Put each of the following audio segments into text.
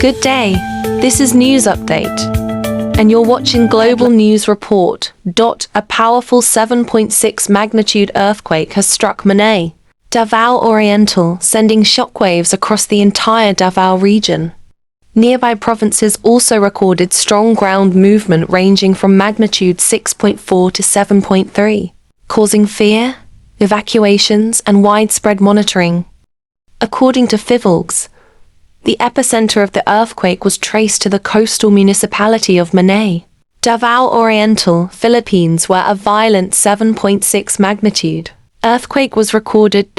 Good day. This is News Update. And you're watching Global News Report. A powerful 7.6 magnitude earthquake has struck Manay, Davao Oriental, sending shockwaves across the entire Davao region. Nearby provinces also recorded strong ground movement ranging from magnitude 6.4 to 7.3, causing fear, evacuations, and widespread monitoring. According to PHIVOLGS, the epicenter of the earthquake was traced to the coastal municipality of Manay, Davao Oriental, Philippines, where a violent 7.6 magnitude earthquake was recorded.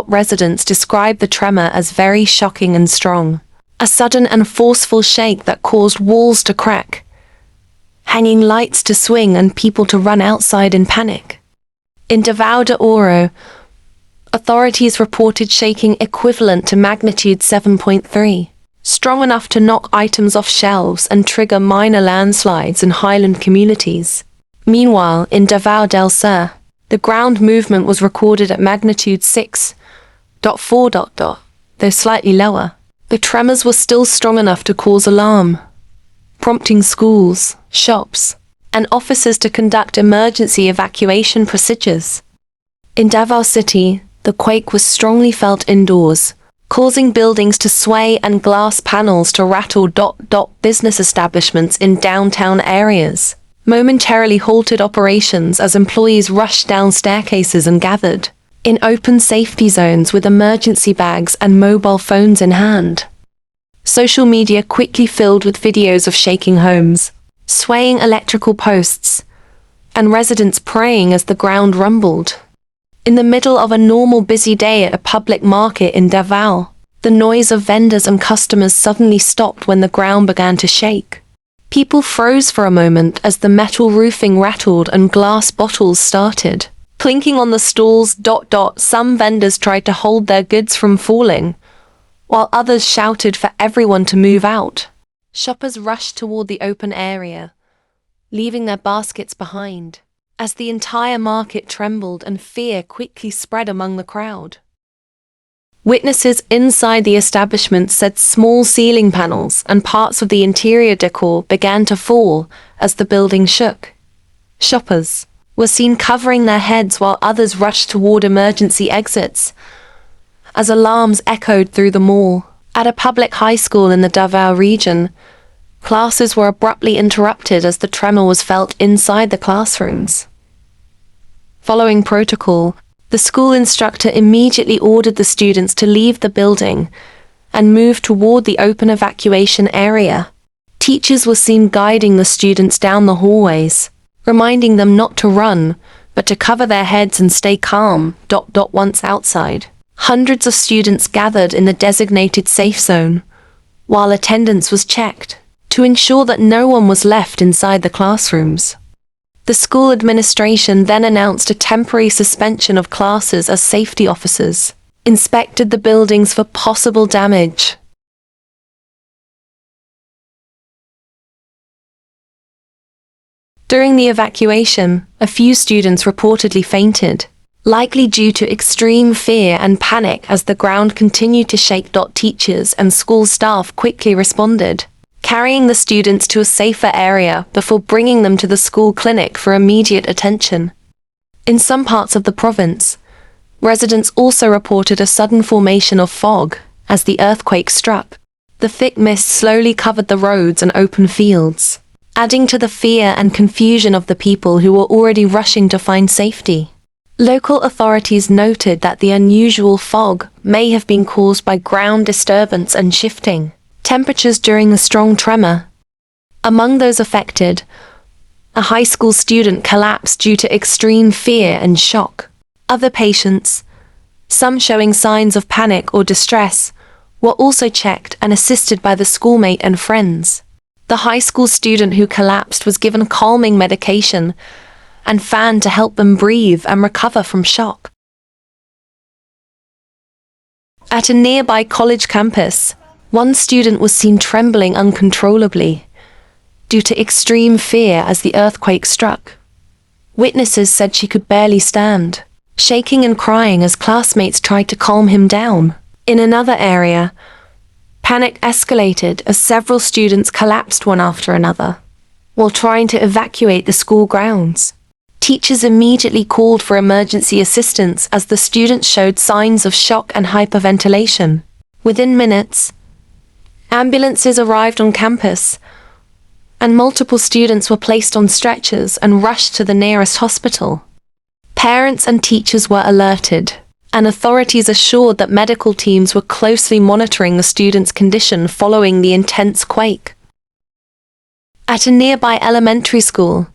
Residents described the tremor as very shocking and strong, a sudden and forceful shake that caused walls to crack, hanging lights to swing, and people to run outside in panic. In Davao de Oro, authorities reported shaking equivalent to magnitude 7.3, strong enough to knock items off shelves and trigger minor landslides in highland communities. Meanwhile, in Davao del Sur, the ground movement was recorded at magnitude 6.4. Though slightly lower, the tremors were still strong enough to cause alarm, prompting schools, shops, and offices to conduct emergency evacuation procedures. In Davao City, the quake was strongly felt indoors, causing buildings to sway and glass panels to rattle. Business establishments in downtown areas momentarily halted operations as employees rushed down staircases and gathered in open safety zones with emergency bags and mobile phones in hand. Social media quickly filled with videos of shaking homes, swaying electrical posts, and residents praying as the ground rumbled. In the middle of a normal busy day at a public market in Davao, the noise of vendors and customers suddenly stopped when the ground began to shake. People froze for a moment as the metal roofing rattled and glass bottles started clinking on the stalls. Some vendors tried to hold their goods from falling, while others shouted for everyone to move out. Shoppers rushed toward the open area, leaving their baskets behind, as the entire market trembled and fear quickly spread among the crowd. Witnesses inside the establishment said small ceiling panels and parts of the interior decor began to fall as the building shook. Shoppers were seen covering their heads while others rushed toward emergency exits, as alarms echoed through the mall. At a public high school in the Davao region, classes were abruptly interrupted as the tremor was felt inside the classrooms. Following protocol, the school instructor immediately ordered the students to leave the building and move toward the open evacuation area. Teachers were seen guiding the students down the hallways, reminding them not to run, but to cover their heads and stay calm. Once outside, hundreds of students gathered in the designated safe zone, while attendance was checked to ensure that no one was left inside the classrooms. The school administration then announced a temporary suspension of classes as safety officers inspected the buildings for possible damage. During the evacuation, a few students reportedly fainted, likely due to extreme fear and panic as the ground continued to shake. Teachers and school staff quickly responded, carrying the students to a safer area before bringing them to the school clinic for immediate attention. In some parts of the province, residents also reported a sudden formation of fog as the earthquake struck. The thick mist slowly covered the roads and open fields, adding to the fear and confusion of the people who were already rushing to find safety. Local authorities noted that the unusual fog may have been caused by ground disturbance and shifting temperatures during the strong tremor. Among those affected, a high school student collapsed due to extreme fear and shock. Other patients, some showing signs of panic or distress, were also checked and assisted by the schoolmate and friends. The high school student who collapsed was given calming medication and fanned to help them breathe and recover from shock. At a nearby college campus, one student was seen trembling uncontrollably due to extreme fear as the earthquake struck. Witnesses said she could barely stand, shaking and crying as classmates tried to calm him down. In another area, Panic escalated as several students collapsed one after another while trying to evacuate the school grounds. Teachers immediately called for emergency assistance as the students showed signs of shock and hyperventilation. Within minutes, ambulances arrived on campus, and multiple students were placed on stretchers and rushed to the nearest hospital. Parents and teachers were alerted, and authorities assured that medical teams were closely monitoring the students' condition following the intense quake. At a nearby elementary school,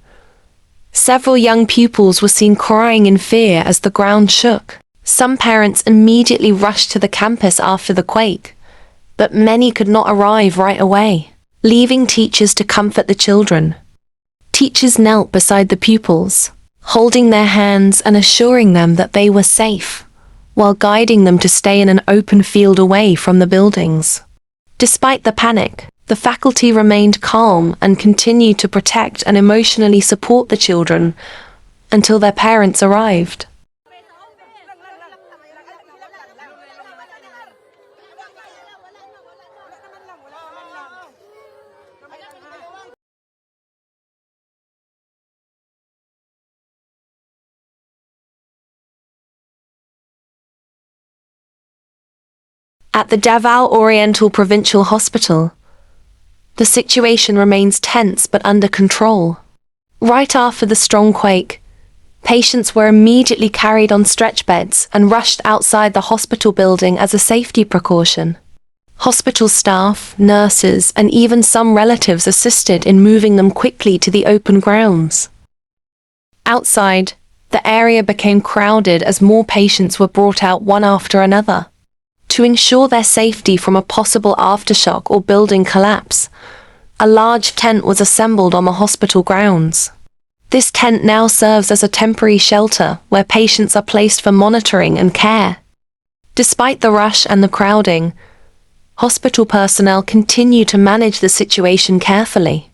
several young pupils were seen crying in fear as the ground shook. Some parents immediately rushed to the campus after the quake, but many could not arrive right away, leaving teachers to comfort the children. Teachers knelt beside the pupils, holding their hands and assuring them that they were safe, while guiding them to stay in an open field away from the buildings. Despite the panic, the faculty remained calm and continued to protect and emotionally support the children until their parents arrived. At the Davao Oriental Provincial Hospital, the situation remains tense but under control. Right after the strong quake, patients were immediately carried on stretch beds and rushed outside the hospital building as a safety precaution. Hospital staff, nurses, and even some relatives assisted in moving them quickly to the open grounds. Outside, the area became crowded as more patients were brought out one after another. To ensure their safety from a possible aftershock or building collapse, a large tent was assembled on the hospital grounds. This tent now serves as a temporary shelter where patients are placed for monitoring and care. Despite the rush and the crowding, hospital personnel continue to manage the situation carefully.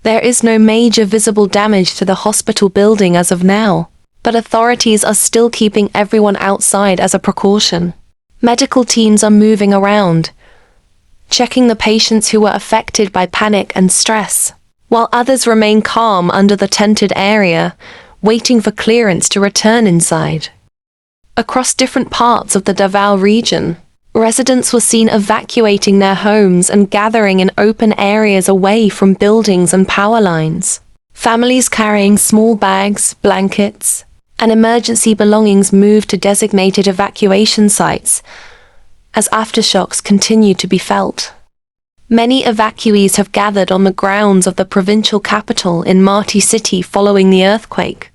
There is no major visible damage to the hospital building as of now, but authorities are still keeping everyone outside as a precaution. Medical teams are moving around, checking the patients who were affected by panic and stress, while others remain calm under the tented area, waiting for clearance to return inside. Across different parts of the Davao region, residents were seen evacuating their homes and gathering in open areas away from buildings and power lines. Families carrying small bags, blankets, and emergency belongings moved to designated evacuation sites as aftershocks continue to be felt. Many evacuees have gathered on the grounds of the provincial capital in Mati City following the earthquake.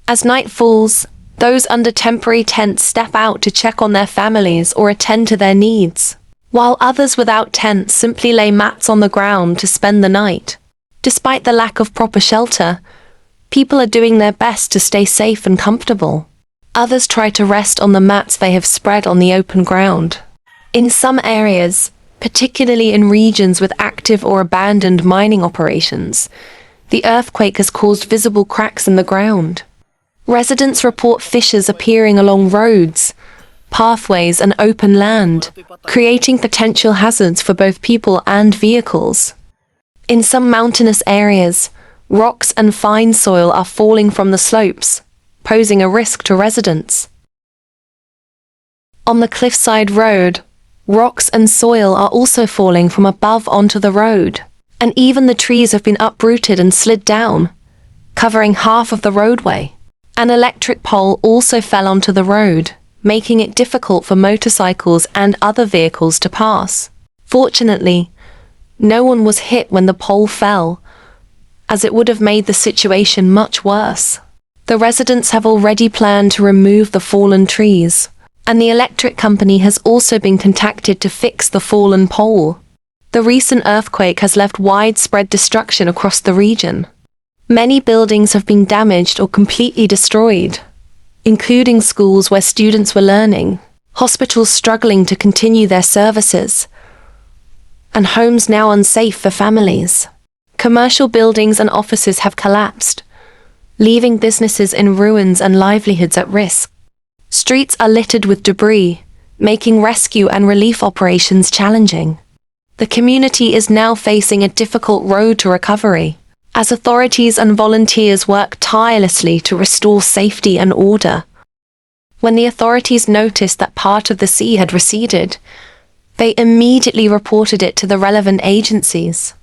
As night falls, those under temporary tents step out to check on their families or attend to their needs, while others without tents simply lay mats on the ground to spend the night. Despite the lack of proper shelter, people are doing their best to stay safe and comfortable. Others try to rest on the mats they have spread on the open ground. In some areas, particularly in regions with active or abandoned mining operations, the earthquake has caused visible cracks in the ground. Residents report fissures appearing along roads, pathways, and open land, creating potential hazards for both people and vehicles. In some mountainous areas, rocks and fine soil are falling from the slopes, posing a risk to residents. On the cliffside road, rocks and soil are also falling from above onto the road, and even the trees have been uprooted and slid down, covering half of the roadway. An electric pole also fell onto the road, making it difficult for motorcycles and other vehicles to pass. Fortunately, no one was hit when the pole fell, as it would have made the situation much worse. The residents have already planned to remove the fallen trees, and the electric company has also been contacted to fix the fallen pole. The recent earthquake has left widespread destruction across the region. Many buildings have been damaged or completely destroyed, including schools where students were learning, hospitals struggling to continue their services, and homes now unsafe for families. Commercial buildings and offices have collapsed, leaving businesses in ruins and livelihoods at risk. Streets are littered with debris, making rescue and relief operations challenging. The community is now facing a difficult road to recovery, as authorities and volunteers work tirelessly to restore safety and order. When the authorities noticed that part of the sea had receded, they immediately reported it to the relevant agencies.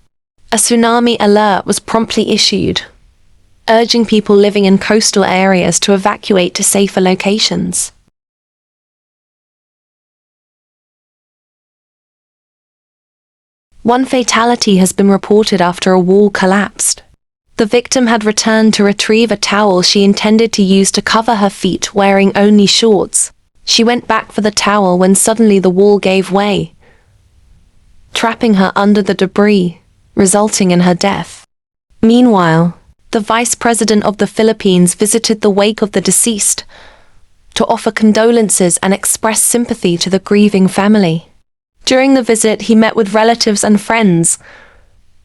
A tsunami alert was promptly issued, urging people living in coastal areas to evacuate to safer locations. One fatality has been reported after a wall collapsed. The victim had returned to retrieve a towel she intended to use to cover her feet, wearing only shorts. She went back for the towel when suddenly the wall gave way, trapping her under the debris, resulting in her death. Meanwhile, the Vice President of the Philippines visited the wake of the deceased to offer condolences and express sympathy to the grieving family. During the visit, he met with relatives and friends,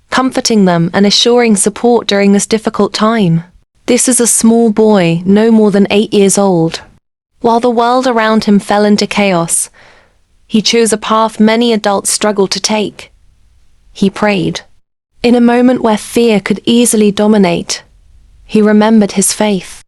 comforting them and assuring support during this difficult time. This is a small boy, no more than 8 years old. While the world around him fell into chaos, he chose a path many adults struggle to take. He prayed. In a moment where fear could easily dominate, he remembered his faith.